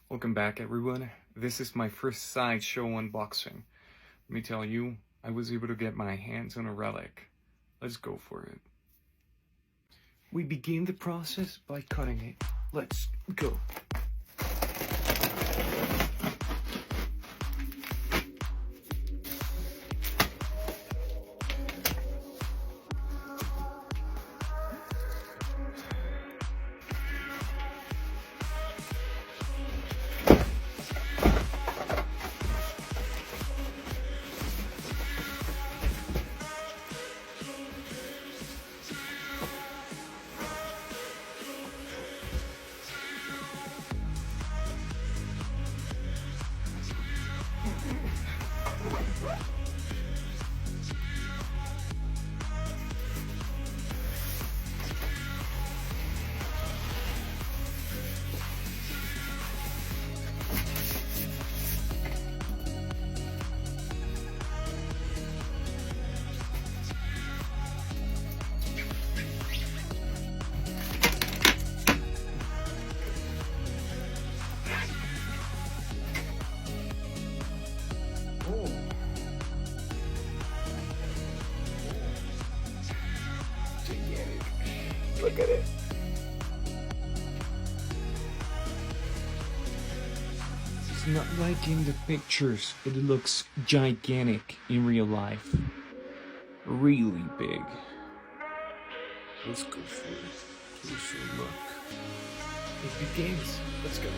Welcome back, everyone. This is my first Sideshow unboxing. Let me tell you, I was able to get my hands on a relic. Let's go for it. We begin the process by cutting it. Let's go. Look at it. It's not like in the pictures, but it looks gigantic in real life. Really big. Let's go for it. Closer look. It begins. Let's go.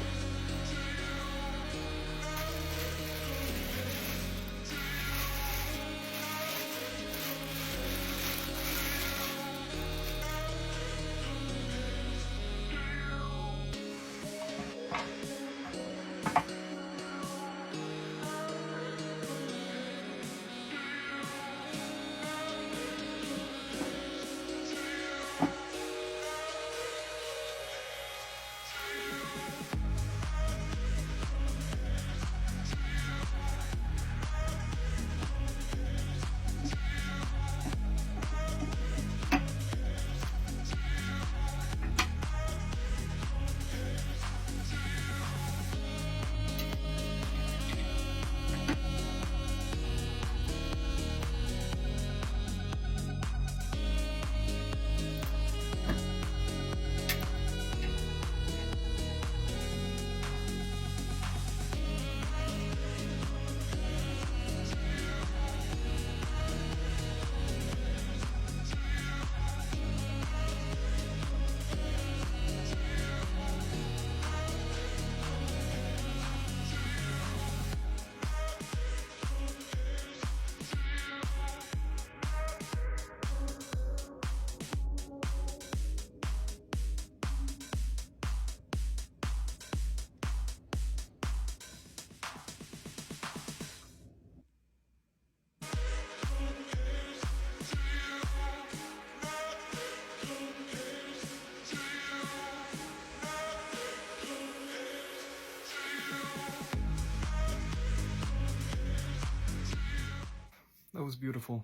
That was beautiful.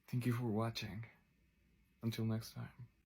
Thank you for watching. Until next time.